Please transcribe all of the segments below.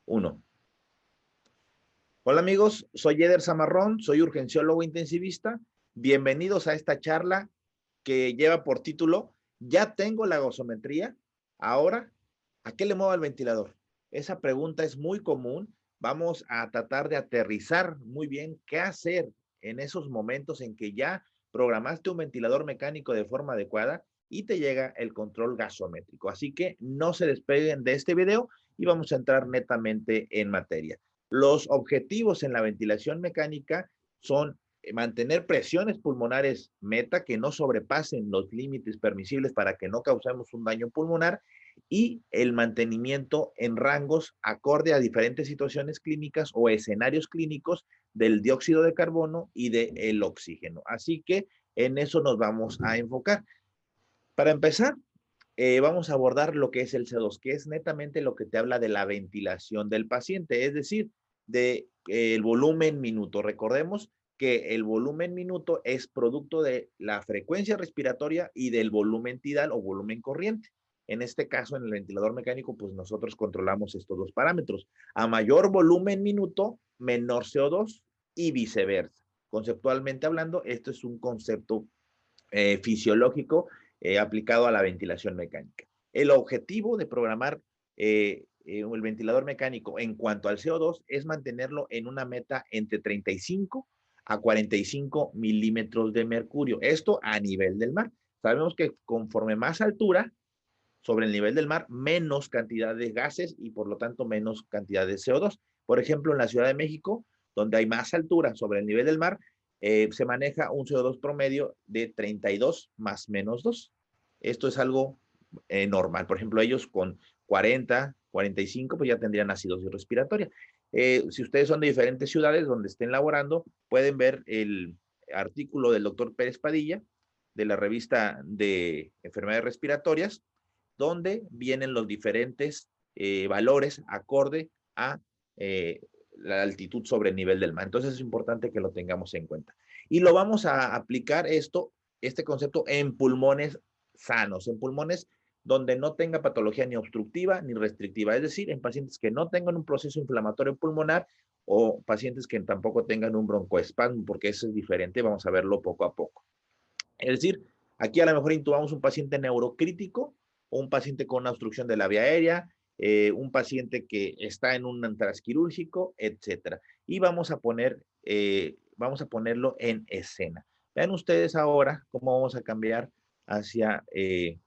Uno. Hola amigos, soy Eder Zamarrón, soy urgenciólogo intensivista. Bienvenidos a esta charla que lleva por título ¿Ya tengo la gasometría? Ahora, ¿a qué le muevo al ventilador? Esa pregunta es muy común. Vamos a tratar de aterrizar muy bien qué hacer en esos momentos en que ya programaste un ventilador mecánico de forma adecuada y te llega el control gasométrico. Así que no se despeguen de este video y vamos a entrar netamente en materia. Los objetivos en la ventilación mecánica son mantener presiones pulmonares meta que no sobrepasen los límites permisibles para que no causemos un daño pulmonar y el mantenimiento en rangos acorde a diferentes situaciones clínicas o escenarios clínicos del dióxido de carbono y del oxígeno. Así que en eso nos vamos a enfocar. Para empezar, vamos a abordar lo que es el CO2, que es netamente lo que te habla de la ventilación del paciente, es decir, de el volumen minuto. Recordemos que el volumen minuto es producto de la frecuencia respiratoria y del volumen tidal o volumen corriente. En este caso, en el ventilador mecánico, pues nosotros controlamos estos dos parámetros. A mayor volumen minuto, menor CO2 y viceversa. Conceptualmente hablando, esto es un concepto fisiológico aplicado a la ventilación mecánica. El objetivo de programar el ventilador mecánico en cuanto al CO2 es mantenerlo en una meta entre 35 a 45 milímetros de mercurio. Esto a nivel del mar. Sabemos que conforme más altura sobre el nivel del mar, menos cantidad de gases y por lo tanto menos cantidad de CO2. Por ejemplo, en la Ciudad de México, donde hay más altura sobre el nivel del mar, se maneja un CO2 promedio de 32 más menos 2. Esto es algo normal. Por ejemplo, ellos con 40, 45, pues ya tendrían acidosis respiratoria. Si ustedes son de diferentes ciudades donde estén laborando, pueden ver el artículo del doctor Pérez Padilla de la revista de enfermedades respiratorias, donde vienen los diferentes valores acorde a la altitud sobre el nivel del mar. Entonces es importante que lo tengamos en cuenta. Y lo vamos a aplicar este concepto en pulmones sanos, en pulmones donde no tenga patología ni obstructiva ni restrictiva, es decir, en pacientes que no tengan un proceso inflamatorio pulmonar o pacientes que tampoco tengan un broncoespasmo, porque eso es diferente, vamos a verlo poco a poco. Es decir, aquí a lo mejor intubamos un paciente neurocrítico o un paciente con una obstrucción de la vía aérea, un paciente que está en un transquirúrgico, etcétera. Y vamos a ponerlo en escena. Vean ustedes ahora cómo vamos a cambiar hacia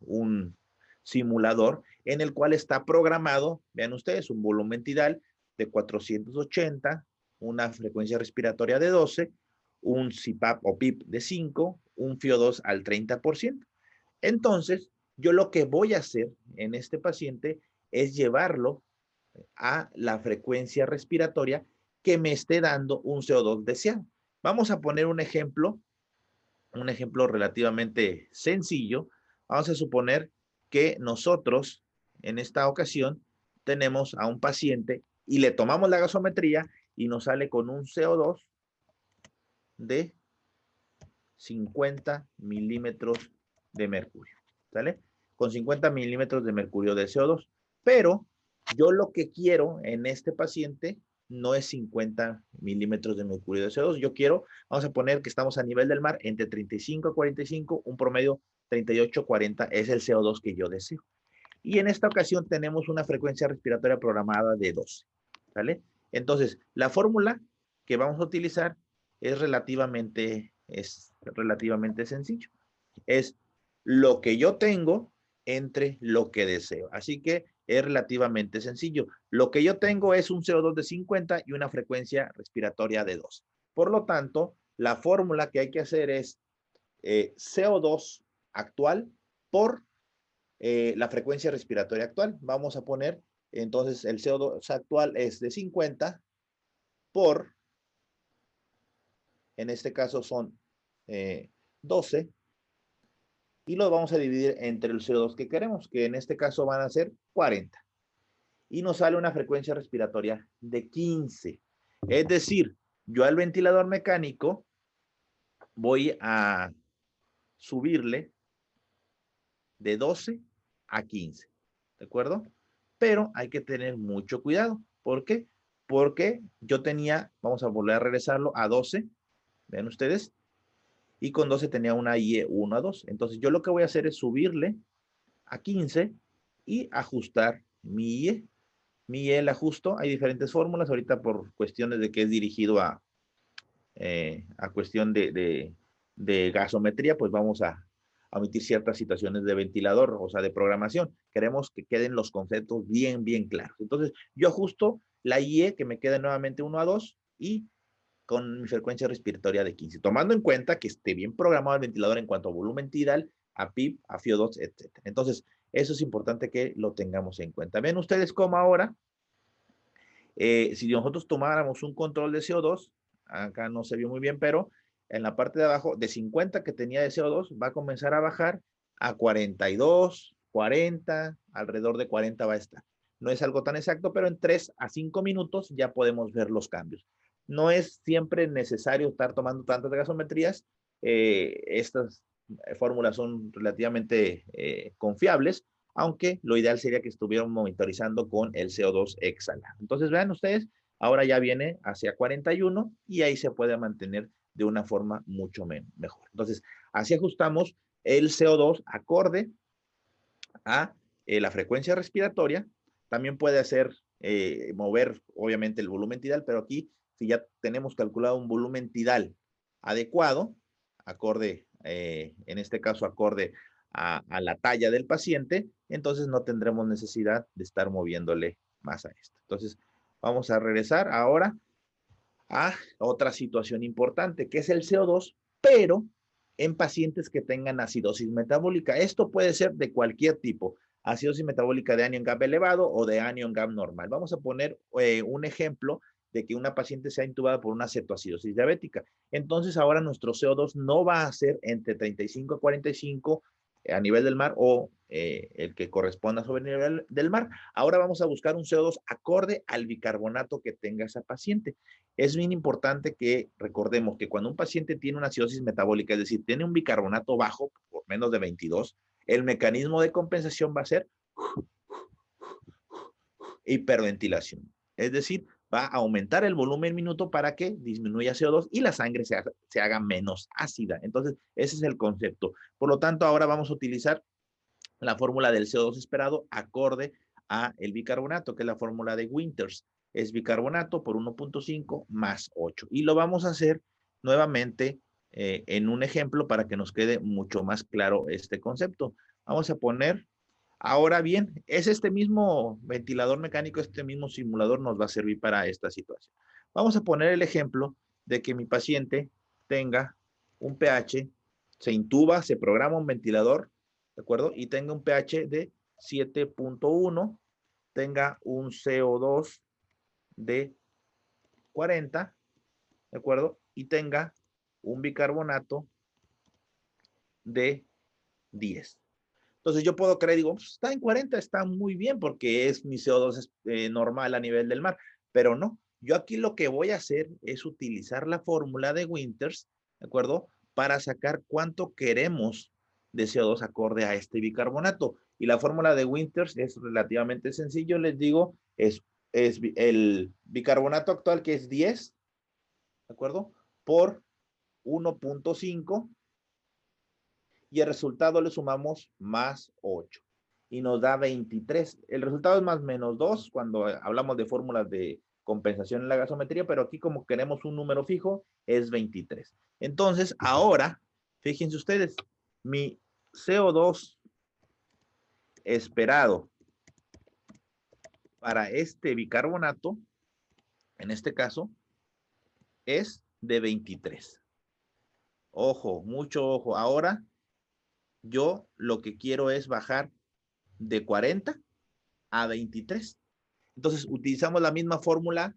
un simulador en el cual está programado, vean ustedes, un volumen tidal de 480, una frecuencia respiratoria de 12, un CPAP o PIP de 5, un FIO2 al 30%. Entonces, yo lo que voy a hacer en este paciente es llevarlo a la frecuencia respiratoria que me esté dando un CO2 deseado. Vamos a poner un ejemplo relativamente sencillo. Vamos a suponer que nosotros en esta ocasión tenemos a un paciente y le tomamos la gasometría y nos sale con un CO2 de 50 milímetros de mercurio, ¿sale? Con 50 milímetros de mercurio de CO2. Pero yo lo que quiero en este paciente no es 50 milímetros de mercurio de CO2. Yo quiero, vamos a poner que estamos a nivel del mar entre 35 a 45, un promedio 38 a 40 es el CO2 que yo deseo. Y en esta ocasión tenemos una frecuencia respiratoria programada de 12, ¿sale? Entonces, la fórmula que vamos a utilizar es relativamente sencillo. Es lo que yo tengo entre lo que deseo. Así que es relativamente sencillo. Lo que yo tengo es un CO2 de 50 y una frecuencia respiratoria de 2. Por lo tanto, la fórmula que hay que hacer es CO2 actual por la frecuencia respiratoria actual. Vamos a poner, entonces, el CO2 actual es de 50 por, en este caso son 12, y lo vamos a dividir entre el CO2 que queremos, que en este caso van a ser 40. Y nos sale una frecuencia respiratoria de 15. Es decir, yo al ventilador mecánico voy a subirle de 12 a 15. ¿De acuerdo? Pero hay que tener mucho cuidado. ¿Por qué? Porque yo tenía, vamos a volver a regresarlo a 12, vean ustedes, y con 12 tenía una IE 1 a 2. Entonces yo lo que voy a hacer es subirle a 15 y ajustar mi IE. Mi IE el ajusto, hay diferentes fórmulas, ahorita por cuestiones de que es dirigido a cuestión de gasometría, pues vamos a omitir ciertas situaciones de ventilador, o sea, de programación. Queremos que queden los conceptos bien, bien claros. Entonces, yo ajusto la IE, que me quede nuevamente 1 a 2, y con mi frecuencia respiratoria de 15, tomando en cuenta que esté bien programado el ventilador en cuanto a volumen tidal, a PIB, a FIO2, etc. Entonces, eso es importante que lo tengamos en cuenta. Ven ustedes cómo ahora, si nosotros tomáramos un control de CO2, acá no se vio muy bien, pero en la parte de abajo, de 50 que tenía de CO2, va a comenzar a bajar a 42, 40, alrededor de 40 va a estar. No es algo tan exacto, pero en 3 a 5 minutos ya podemos ver los cambios. No es siempre necesario estar tomando tantas gasometrías. Estas fórmulas son relativamente confiables, aunque lo ideal sería que estuvieran monitorizando con el CO2 exhalado. Entonces, vean ustedes, ahora ya viene hacia 41 y ahí se puede mantener de una forma mucho mejor. Entonces, así ajustamos el CO2 acorde a la frecuencia respiratoria. También puede hacer mover, obviamente, el volumen tidal, pero aquí, si ya tenemos calculado un volumen tidal adecuado, acorde, en este caso, acorde a la talla del paciente, entonces no tendremos necesidad de estar moviéndole más a esto. Entonces, vamos a regresar ahora a otra situación importante, que es el CO2, pero en pacientes que tengan acidosis metabólica. Esto puede ser de cualquier tipo, acidosis metabólica de anion GAP elevado o de anion GAP normal. Vamos a poner un ejemplo de que una paciente sea intubada por una cetoacidosis diabética. Entonces ahora nuestro CO2 no va a ser entre 35 a 45 a nivel del mar o el que corresponda sobre el nivel del mar. Ahora vamos a buscar un CO2 acorde al bicarbonato que tenga esa paciente. Es bien importante que recordemos que cuando un paciente tiene una acidosis metabólica, es decir, tiene un bicarbonato bajo, por menos de 22, el mecanismo de compensación va a ser hiperventilación. Es decir, va a aumentar el volumen minuto para que disminuya CO2 y la sangre se haga menos ácida. Entonces, ese es el concepto. Por lo tanto, ahora vamos a utilizar la fórmula del CO2 esperado acorde a el bicarbonato, que es la fórmula de Winters. Es bicarbonato por 1.5 más 8. Y lo vamos a hacer nuevamente en un ejemplo para que nos quede mucho más claro este concepto. Vamos a poner, ahora bien, es este mismo ventilador mecánico, este mismo simulador nos va a servir para esta situación. Vamos a poner el ejemplo de que mi paciente tenga un pH, se intuba, se programa un ventilador, ¿de acuerdo? Y tenga un pH de 7.1, tenga un CO2 de 40, ¿de acuerdo? Y tenga un bicarbonato de 10. Entonces yo puedo creer, digo, pues está en 40, está muy bien porque es mi CO2 normal a nivel del mar, pero no. Yo aquí lo que voy a hacer es utilizar la fórmula de Winters, ¿de acuerdo? Para sacar cuánto queremos de CO2 acorde a este bicarbonato. Y la fórmula de Winters es relativamente sencillo, les digo, es el bicarbonato actual que es 10, ¿de acuerdo? Por 1.5 y el resultado le sumamos más 8 y nos da 23. El resultado es más menos 2 cuando hablamos de fórmulas de compensación en la gasometría, pero aquí como queremos un número fijo es 23. Entonces ahora, fíjense ustedes, mi CO2 esperado para este bicarbonato, en este caso, es de 23. Ojo, mucho ojo. Ahora yo lo que quiero es bajar de 40 a 23. Entonces, utilizamos la misma fórmula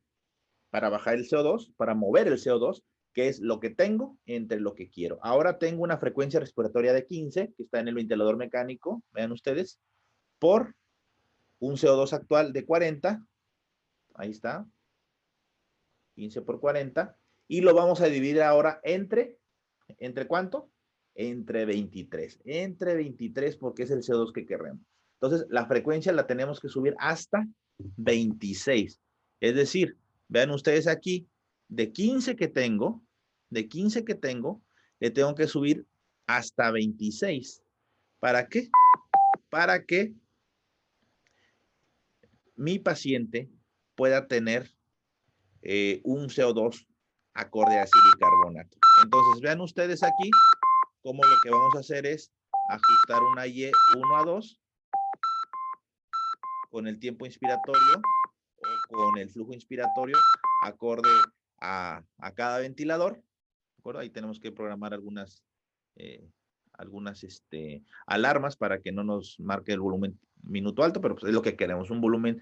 para bajar el CO2, para mover el CO2, que es lo que tengo entre lo que quiero. Ahora tengo una frecuencia respiratoria de 15, que está en el ventilador mecánico, vean ustedes, por un CO2 actual de 40, ahí está, 15 por 40, y lo vamos a dividir ahora ¿entre cuánto? Entre 23 porque es el CO2 que queremos. Entonces, la frecuencia la tenemos que subir hasta 26. Es decir, vean ustedes aquí, de 15 que tengo, le tengo que subir hasta 26. ¿Para qué? Para que mi paciente pueda tener un CO2 acorde a ese bicarbonato. Entonces, vean ustedes aquí cómo lo que vamos a hacer es ajustar una IE 1 a 2 con el tiempo inspiratorio o con el flujo inspiratorio acorde a cada ventilador. ¿De acuerdo? Ahí tenemos que programar algunas alarmas para que no nos marque el volumen minuto alto, pero pues es lo que queremos, un volumen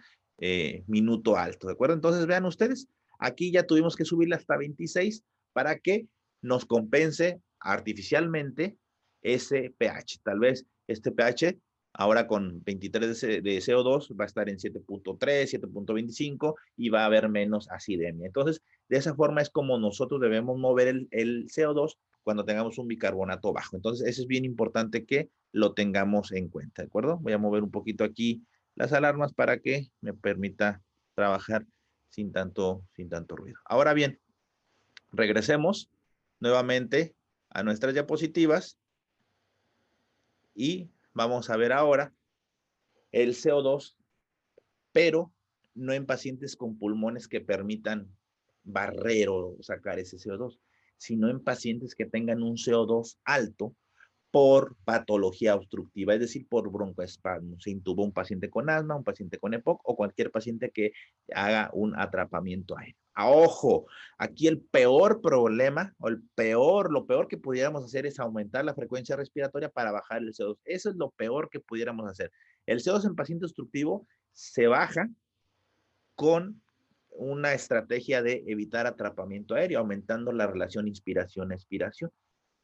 minuto alto, ¿de acuerdo? Entonces vean ustedes, aquí ya tuvimos que subirle hasta 26 para que nos compense artificialmente ese pH. Tal vez este pH ahora con 23 de CO2 va a estar en 7.3, 7.25 y va a haber menos acidemia. Entonces, de esa forma es como nosotros debemos mover el CO2 cuando tengamos un bicarbonato bajo. Entonces, eso es bien importante que lo tengamos en cuenta, ¿de acuerdo? Voy a mover un poquito aquí las alarmas para que me permita trabajar sin tanto ruido. Ahora bien, regresemos nuevamente a nuestras diapositivas y vamos a ver ahora el CO2, pero no en pacientes con pulmones que permitan barrer o sacar ese CO2, sino en pacientes que tengan un CO2 alto por patología obstructiva, es decir, por broncoespasmo. Se intubó un paciente con asma, un paciente con EPOC o cualquier paciente que haga un atrapamiento aéreo. Ojo, aquí el peor problema o lo peor que pudiéramos hacer es aumentar la frecuencia respiratoria para bajar el CO2. Eso es lo peor que pudiéramos hacer. El CO2 en paciente obstructivo se baja con una estrategia de evitar atrapamiento aéreo, aumentando la relación inspiración-expiración.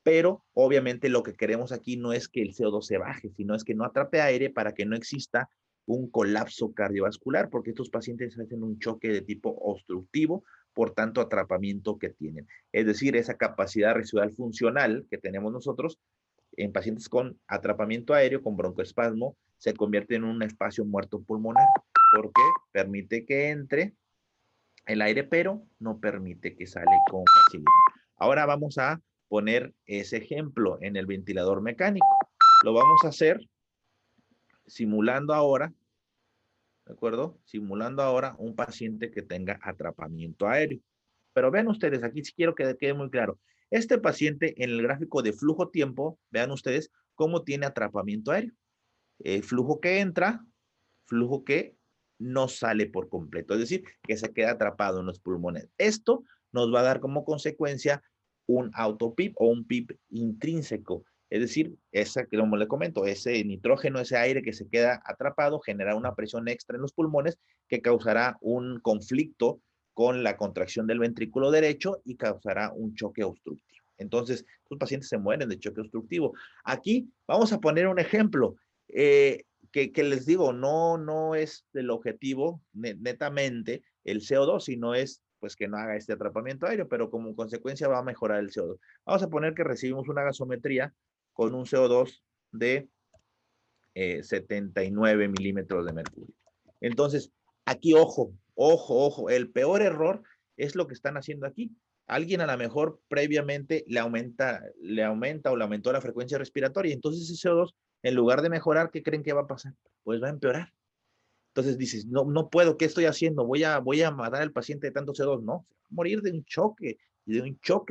Pero obviamente lo que queremos aquí no es que el CO2 se baje, sino es que no atrape aire para que no exista un colapso cardiovascular, porque estos pacientes hacen un choque de tipo obstructivo, por tanto atrapamiento que tienen. Es decir, esa capacidad residual funcional que tenemos nosotros en pacientes con atrapamiento aéreo, con broncoespasmo, se convierte en un espacio muerto pulmonar, porque permite que entre el aire, pero no permite que sale con facilidad. Ahora vamos a poner ese ejemplo en el ventilador mecánico. Lo vamos a hacer simulando ahora, ¿de acuerdo? Simulando ahora un paciente que tenga atrapamiento aéreo. Pero vean ustedes, aquí sí quiero que quede muy claro. Este paciente en el gráfico de flujo-tiempo, vean ustedes cómo tiene atrapamiento aéreo. Flujo que entra, flujo que no sale por completo, es decir, que se queda atrapado en los pulmones. Esto nos va a dar como consecuencia un autopip o un PIP intrínseco, es decir, esa, como le comento, ese nitrógeno, ese aire que se queda atrapado, genera una presión extra en los pulmones que causará un conflicto con la contracción del ventrículo derecho y causará un choque obstructivo. Entonces, los pacientes se mueren de choque obstructivo. Aquí vamos a poner un ejemplo. Que les digo, no es el objetivo netamente el CO2, sino es pues que no haga este atrapamiento aéreo, pero como consecuencia va a mejorar el CO2. Vamos a poner que recibimos una gasometría con un CO2 de 79 milímetros de mercurio. Entonces, aquí ojo, el peor error es lo que están haciendo aquí. Alguien a lo mejor previamente le aumenta o le aumentó la frecuencia respiratoria, entonces ese CO2, en lugar de mejorar, ¿qué creen que va a pasar? Pues va a empeorar. Entonces dices, no puedo, ¿qué estoy haciendo? Voy a matar al paciente de tanto CO2. No, se va a morir de un choque,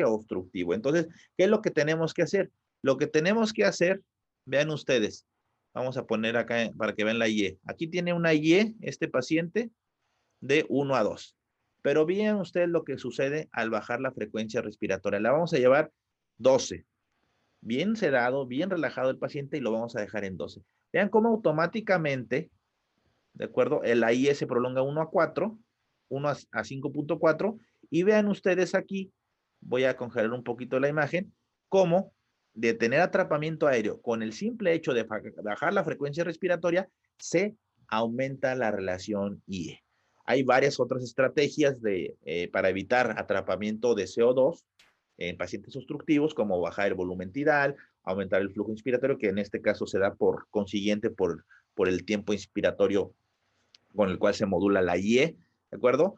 obstructivo. Entonces, ¿qué es lo que tenemos que hacer? Lo que tenemos que hacer, vean ustedes, vamos a poner acá para que vean la IE. Aquí tiene una IE, este paciente, de 1 a 2. Pero vean ustedes lo que sucede al bajar la frecuencia respiratoria. La vamos a llevar 12. Bien sedado, bien relajado el paciente y lo vamos a dejar en 12. Vean cómo automáticamente, ¿de acuerdo? El AIE se prolonga 1 a 4, 1 a 5.4 y vean ustedes aquí, voy a congelar un poquito la imagen, cómo de tener atrapamiento aéreo con el simple hecho de bajar la frecuencia respiratoria, se aumenta la relación IE. Hay varias otras estrategias para evitar atrapamiento de CO2 en pacientes obstructivos, como bajar el volumen tidal, aumentar el flujo inspiratorio, que en este caso se da por consiguiente por el tiempo inspiratorio con el cual se modula la IE, ¿de acuerdo?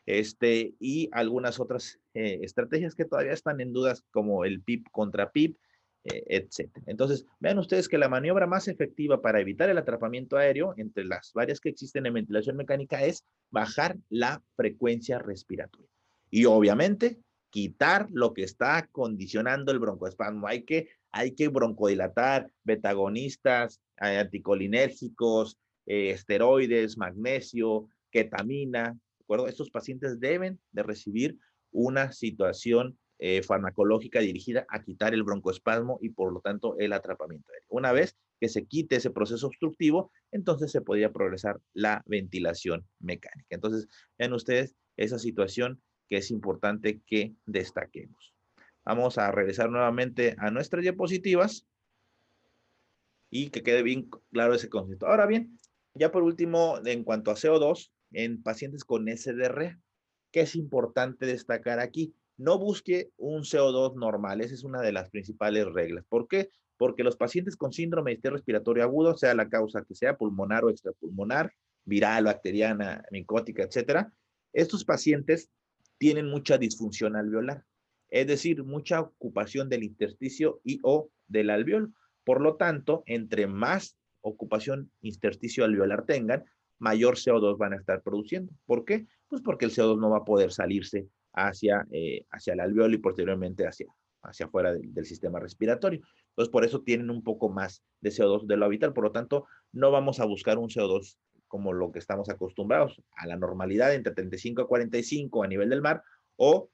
y algunas otras estrategias que todavía están en dudas, como el PIP contra PIP, etcétera. Entonces, vean ustedes que la maniobra más efectiva para evitar el atrapamiento aéreo, entre las varias que existen en ventilación mecánica, es bajar la frecuencia respiratoria. Y obviamente, quitar lo que está condicionando el broncoespasmo. Hay que broncodilatar, betagonistas, anticolinérgicos, esteroides, magnesio, ketamina, ¿de acuerdo? Estos pacientes deben de recibir una situación farmacológica dirigida a quitar el broncoespasmo y por lo tanto el atrapamiento aéreo. Una vez que se quite ese proceso obstructivo, entonces se podría progresar la ventilación mecánica. Entonces, vean ustedes esa situación que es importante que destaquemos. Vamos a regresar nuevamente a nuestras diapositivas y que quede bien claro ese concepto. Ahora bien, ya por último, en cuanto a CO2, en pacientes con SDR, ¿qué es importante destacar aquí? No busque un CO2 normal, esa es una de las principales reglas. ¿Por qué? Porque los pacientes con síndrome de distrés respiratorio agudo, sea la causa que sea, pulmonar o extrapulmonar, viral, bacteriana, micótica, etcétera, estos pacientes tienen mucha disfunción alveolar, es decir, mucha ocupación del intersticio y o del alveolo. Por lo tanto, entre más ocupación intersticio alveolar tengan, mayor CO2 van a estar produciendo. ¿Por qué? Pues porque el CO2 no va a poder salirse hacia el alveolo y posteriormente hacia afuera del sistema respiratorio. Entonces, por eso tienen un poco más de CO2 de lo habitual. Por lo tanto, no vamos a buscar un CO2 como lo que estamos acostumbrados a la normalidad entre 35 a 45 a nivel del mar o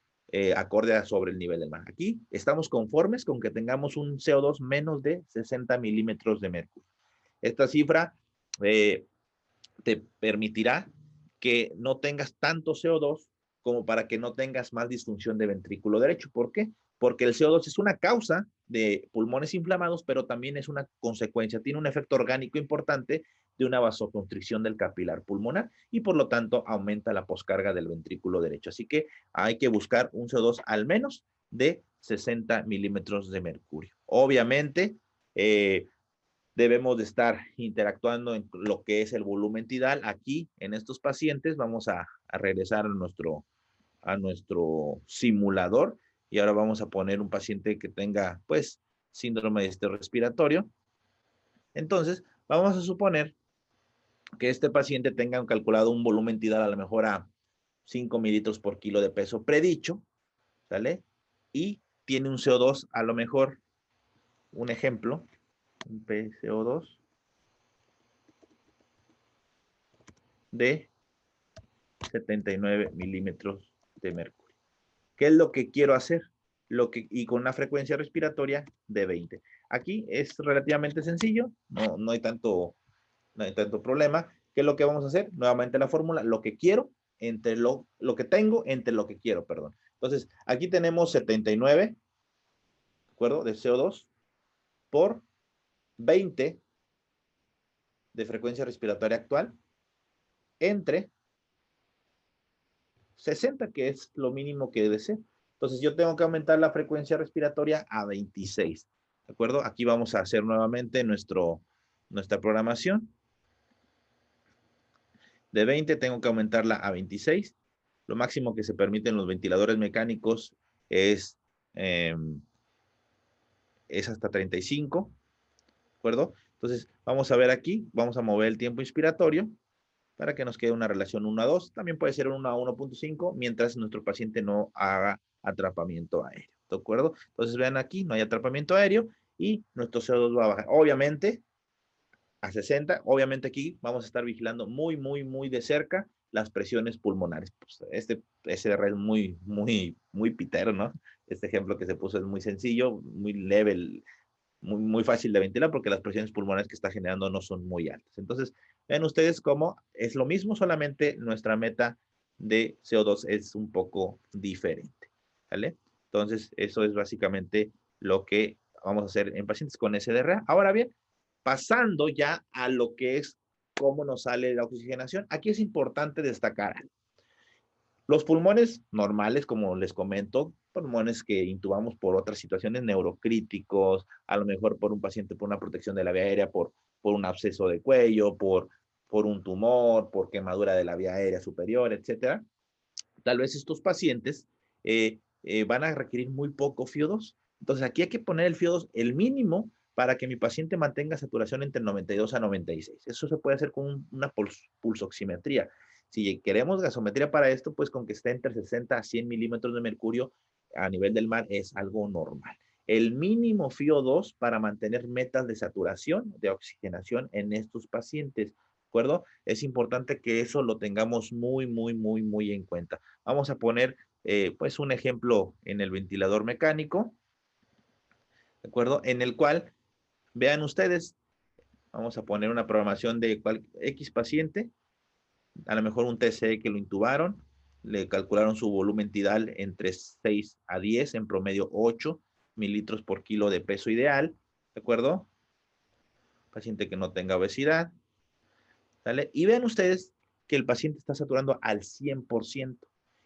acorde a sobre el nivel del mar. Aquí estamos conformes con que tengamos un CO2 menos de 60 milímetros de mercurio. Esta cifra te permitirá que no tengas tanto CO2 como para que no tengas más disfunción de ventrículo derecho. ¿Por qué? Porque el CO2 es una causa de pulmones inflamados, pero también es una consecuencia, tiene un efecto orgánico importante de una vasoconstricción del capilar pulmonar y por lo tanto aumenta la poscarga del ventrículo derecho. Así que hay que buscar un CO2 al menos de 60 milímetros de mercurio. Obviamente, debemos de estar interactuando en lo que es el volumen tidal. Aquí, en estos pacientes, vamos a regresar a nuestro simulador y ahora vamos a poner un paciente que tenga, pues, síndrome de estrés respiratorio. Entonces, vamos a suponer que este paciente tenga calculado un volumen tidal a lo mejor a 5 mililitros por kilo de peso predicho, ¿sale? Y tiene un CO2, a lo mejor, un ejemplo, un PCO2 de 79 milímetros de mercurio. ¿Qué es lo que quiero hacer? Y con una frecuencia respiratoria de 20. Aquí es relativamente sencillo, no hay tanto problema. ¿Qué es lo que vamos a hacer? Nuevamente la fórmula, lo que quiero entre lo que tengo entre lo que quiero, perdón. Entonces, aquí tenemos 79, ¿de acuerdo? De CO2 por 20 de frecuencia respiratoria actual entre 60, que es lo mínimo que debe ser. Entonces yo tengo que aumentar la frecuencia respiratoria a 26. ¿De acuerdo? Aquí vamos a hacer nuevamente nuestra programación. De 20 tengo que aumentarla a 26. Lo máximo que se permite en los ventiladores mecánicos es hasta 35. ¿De acuerdo? Entonces vamos a ver aquí, vamos a mover el tiempo inspiratorio para que nos quede una relación 1 a 2. También puede ser 1 a 1.5 mientras nuestro paciente no haga atrapamiento aéreo. ¿De acuerdo? Entonces vean aquí, no hay atrapamiento aéreo y nuestro CO2 va a bajar. Obviamente a 60, obviamente aquí vamos a estar vigilando muy de cerca las presiones pulmonares. Pues este SR es muy pitero, ¿no? Este ejemplo que se puso es muy sencillo, muy leve, muy fácil de ventilar porque las presiones pulmonares que está generando no son muy altas. Entonces, vean ustedes cómo es lo mismo, solamente nuestra meta de CO2 es un poco diferente. ¿Vale? Entonces, eso es básicamente lo que vamos a hacer en pacientes con SDRA. Ahora bien, pasando ya a lo que es cómo nos sale la oxigenación, aquí es importante destacar los pulmones normales, como les comento, pulmones que intubamos por otras situaciones neurocríticos, a lo mejor por un paciente por una protección de la vía aérea, por un absceso de cuello, por un tumor, por quemadura de la vía aérea superior, etcétera. tal vez estos pacientes van a requerir muy poco FiO2. Entonces, aquí hay que poner el FiO2 el mínimo para que mi paciente mantenga saturación entre 92 a 96. Eso se puede hacer con una pulsoximetría. Si queremos gasometría para esto, pues con que esté entre 60 a 100 milímetros de mercurio a nivel del mar es algo normal. El mínimo FiO2 para mantener metas de saturación, de oxigenación en estos pacientes. ¿De acuerdo? Es importante que eso lo tengamos muy en cuenta. Vamos a poner, pues, un ejemplo en el ventilador mecánico, ¿de acuerdo? En el cual, vean ustedes, vamos a poner una programación de X paciente, a lo mejor un TCE que lo intubaron, le calcularon su volumen tidal entre 6 a 10, en promedio 8 mililitros por kilo de peso ideal, ¿de acuerdo? Paciente que no tenga obesidad, ¿sale? Y vean ustedes que el paciente está saturando al 100%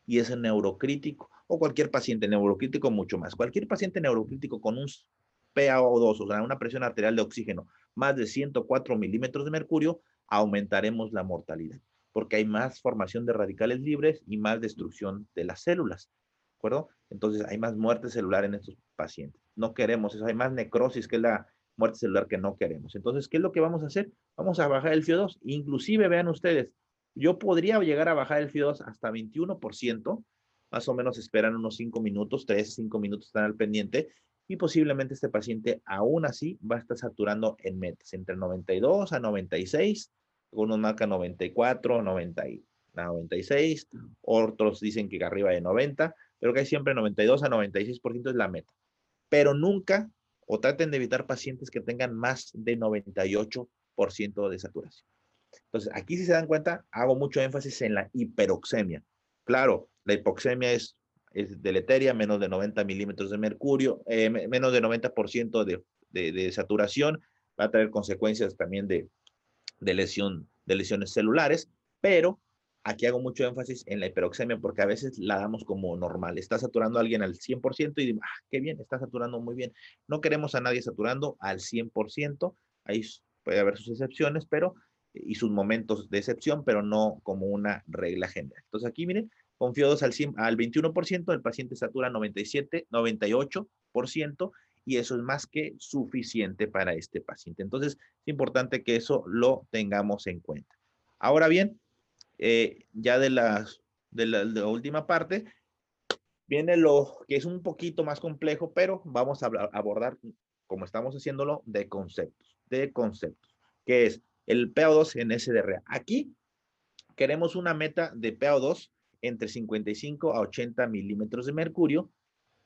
y es neurocrítico, o cualquier paciente neurocrítico mucho más. Cualquier paciente neurocrítico con un PaO2, o sea, una presión arterial de oxígeno más de 104 milímetros de mercurio, aumentaremos la mortalidad, porque hay más formación de radicales libres y más destrucción de las células, ¿de acuerdo? Entonces hay más muerte celular en estos pacientes. No queremos eso, hay más necrosis, que es la muerte celular que no queremos. Entonces, ¿qué es lo que vamos a hacer? Vamos a bajar el FiO2. Inclusive, vean ustedes, yo podría llegar a bajar el FiO2 hasta 21%, más o menos esperan unos 5 minutos, 3, 5 minutos están al pendiente, y posiblemente este paciente aún así va a estar saturando en metas, entre 92 a 96, algunos marcan 94, 90 96, otros dicen que arriba de 90, pero que hay siempre 92 a 96% es la meta. Pero nunca, o traten de evitar pacientes que tengan más de 98% de saturación. Entonces, aquí si se dan cuenta, hago mucho énfasis en la hiperoxemia. Claro, la hipoxemia es deleteria, menos de 90 milímetros de mercurio, menos de 90% de saturación, va a traer consecuencias también de lesiones celulares, pero aquí hago mucho énfasis en la hiperoxemia porque a veces la damos como normal. Está saturando a alguien al 100% y digo, qué bien, está saturando muy bien. No queremos a nadie saturando al 100%, ahí puede haber sus excepciones, pero y sus momentos de excepción, pero no como una regla general. Entonces aquí miren, con FiO2 al 21%, el paciente satura 97, 98%, y eso es más que suficiente para este paciente. Entonces, es importante que eso lo tengamos en cuenta. Ahora bien, ya de la última parte, viene lo que es un poquito más complejo, pero vamos a abordar, como estamos haciéndolo, de conceptos, que es el PaO2 en SDRA. Aquí queremos una meta de PaO2 entre 55 a 80 milímetros de mercurio,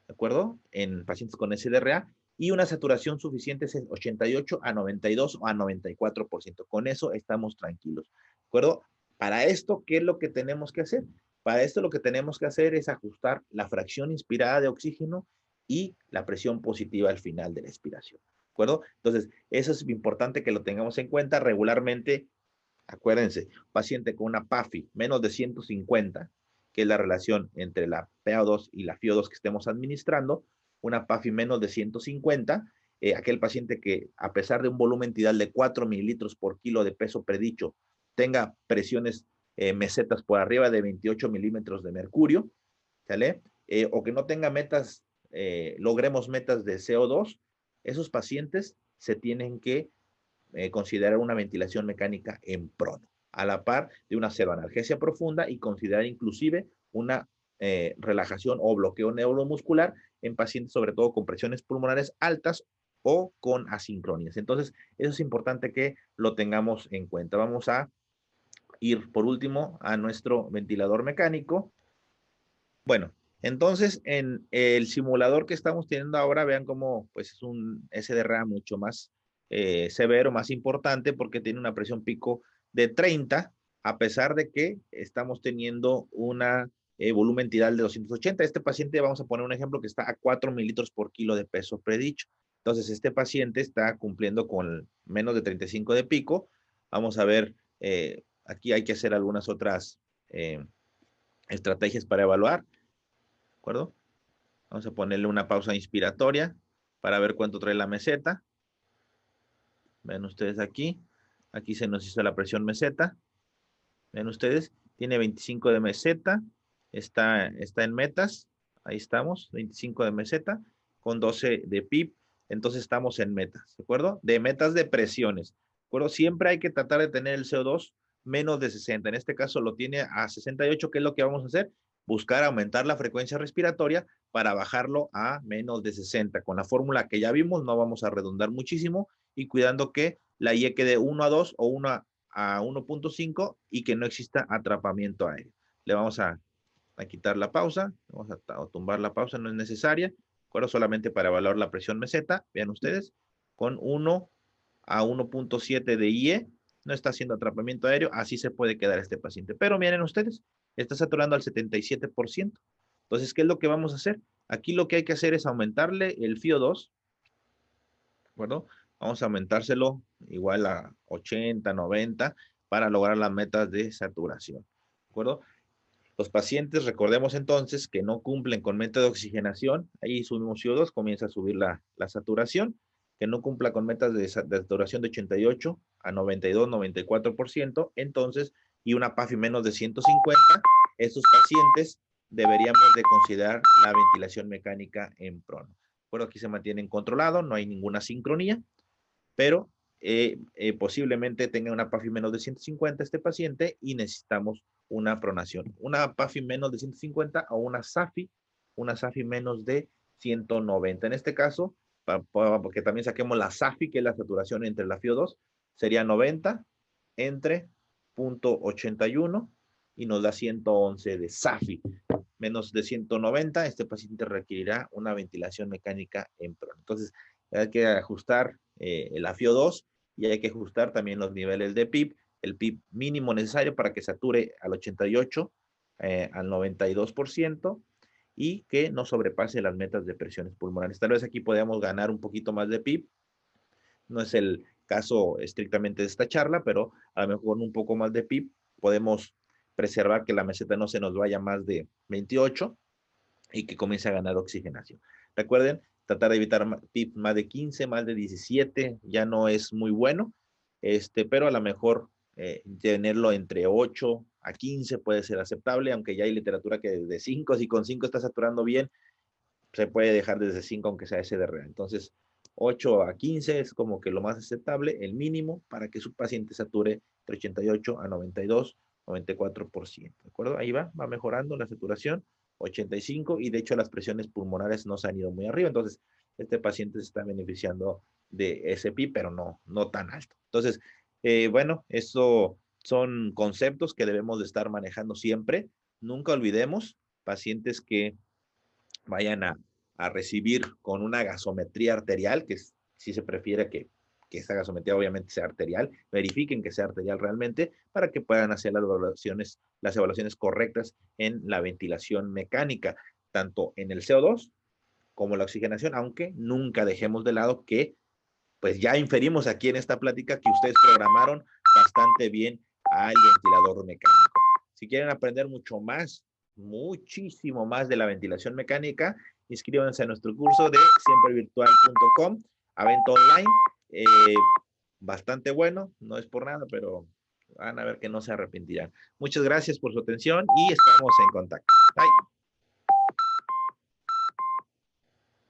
¿de acuerdo? En pacientes con SDRA, y una saturación suficiente es 88 a 92 o a 94%. Con eso estamos tranquilos, ¿de acuerdo? Para esto, ¿qué es lo que tenemos que hacer? Para esto lo que tenemos que hacer es ajustar la fracción inspirada de oxígeno y la presión positiva al final de la expiración, ¿de acuerdo? Entonces, eso es importante que lo tengamos en cuenta regularmente. Acuérdense, paciente con una PAFI menos de 150, que es la relación entre la PaO2 y la FiO2 que estemos administrando, una PAFI menos de 150, aquel paciente que a pesar de un volumen tidal de 4 mililitros por kilo de peso predicho, tenga presiones mesetas por arriba de 28 milímetros de mercurio, ¿sale? O que no tenga metas, logremos metas de CO2, esos pacientes se tienen que considerar una ventilación mecánica en prono, a la par de una pseudoanalgesia profunda, y considerar inclusive una relajación o bloqueo neuromuscular en pacientes sobre todo con presiones pulmonares altas o con asincronías. Entonces, eso es importante que lo tengamos en cuenta. Vamos a ir por último a nuestro ventilador mecánico. Bueno, entonces en el simulador que estamos teniendo ahora, vean cómo pues es un SDRA mucho más severo, más importante, porque tiene una presión pico de 30, a pesar de que estamos teniendo una volumen tidal de 280. Este paciente, vamos a poner un ejemplo, que está a 4 mililitros por kilo de peso predicho. Entonces, este paciente está cumpliendo con menos de 35 de pico. Vamos a ver, aquí hay que hacer algunas otras estrategias para evaluar, ¿de acuerdo? Vamos a ponerle una pausa inspiratoria para ver cuánto trae la meseta. Ven ustedes aquí. Aquí se nos hizo la presión meseta. Ven ustedes, tiene 25 de meseta. está en metas. Ahí estamos, 25 de meseta con 12 de PIB. Entonces estamos en metas, ¿de acuerdo? De metas de presiones, ¿de acuerdo? Siempre hay que tratar de tener el CO2 menos de 60. En este caso lo tiene a 68. ¿Qué es lo que vamos a hacer? Buscar aumentar la frecuencia respiratoria para bajarlo a menos de 60. Con la fórmula que ya vimos, no vamos a redundar muchísimo y cuidando que la IE quede 1 a 2 o 1 a 1.5 y que no exista atrapamiento aéreo. Le vamos a quitar la pausa, vamos a tumbar la pausa, no es necesaria, ¿acuerdo? Solamente para evaluar la presión meseta, vean ustedes, con 1 a 1.7 de IE, no está haciendo atrapamiento aéreo, así se puede quedar este paciente. Pero miren ustedes, está saturando al 77%. Entonces, ¿qué es lo que vamos a hacer? Aquí lo que hay que hacer es aumentarle el FiO2, ¿de acuerdo? Vamos a aumentárselo igual a 80, 90 para lograr las metas de saturación, ¿de acuerdo? Los pacientes, recordemos entonces, que no cumplen con meta de oxigenación, ahí subimos CO2, comienza a subir la saturación, que no cumpla con metas de saturación de 88 a 92, 94%, entonces, y una PAFI menos de 150, estos pacientes deberíamos de considerar la ventilación mecánica en prono. Bueno, aquí se mantienen controlados, no hay ninguna sincronía, pero posiblemente tenga una PAFI menos de 150 este paciente y necesitamos una pronación. Una PAFI menos de 150 o una SAFI menos de 190. En este caso, porque también saquemos la SAFI, que es la saturación entre la FiO2, sería 90 entre 0.81 y nos da 111 de SAFI. Menos de 190, este paciente requerirá una ventilación mecánica en prono. Entonces, hay que ajustar la FiO2 y hay que ajustar también los niveles de PIB, el PIB mínimo necesario para que sature al 88, al 92% y que no sobrepase las metas de presiones pulmonares. Tal vez aquí podamos ganar un poquito más de PIB. No es el caso estrictamente de esta charla, pero a lo mejor un poco más de PIB podemos preservar que la meseta no se nos vaya más de 28 y que comience a ganar oxigenación. Recuerden, tratar de evitar PIB más de 15, más de 17, ya no es muy bueno, pero a lo mejor tenerlo entre 8 a 15 puede ser aceptable, aunque ya hay literatura que desde 5, si con 5 está saturando bien, se puede dejar desde 5 aunque sea SDR. Entonces, 8 a 15 es como que lo más aceptable, el mínimo para que su paciente sature entre 88 a 92, 94%. ¿De acuerdo? Ahí va mejorando la saturación, 85, y de hecho las presiones pulmonares no se han ido muy arriba. Entonces, este paciente se está beneficiando de ese PIB, pero no tan alto. Entonces, bueno, eso son conceptos que debemos de estar manejando siempre. Nunca olvidemos pacientes que vayan a recibir con una gasometría arterial, que si se prefiere que esta gasometría obviamente sea arterial, verifiquen que sea arterial realmente para que puedan hacer las evaluaciones correctas en la ventilación mecánica, tanto en el CO2 como la oxigenación, aunque nunca dejemos de lado que pues ya inferimos aquí en esta plática que ustedes programaron bastante bien al ventilador mecánico. Si quieren aprender mucho más, muchísimo más de la ventilación mecánica, inscríbanse a nuestro curso de siemprevirtual.com, evento online, bastante bueno, no es por nada, pero van a ver que no se arrepentirán. Muchas gracias por su atención y estamos en contacto. Bye.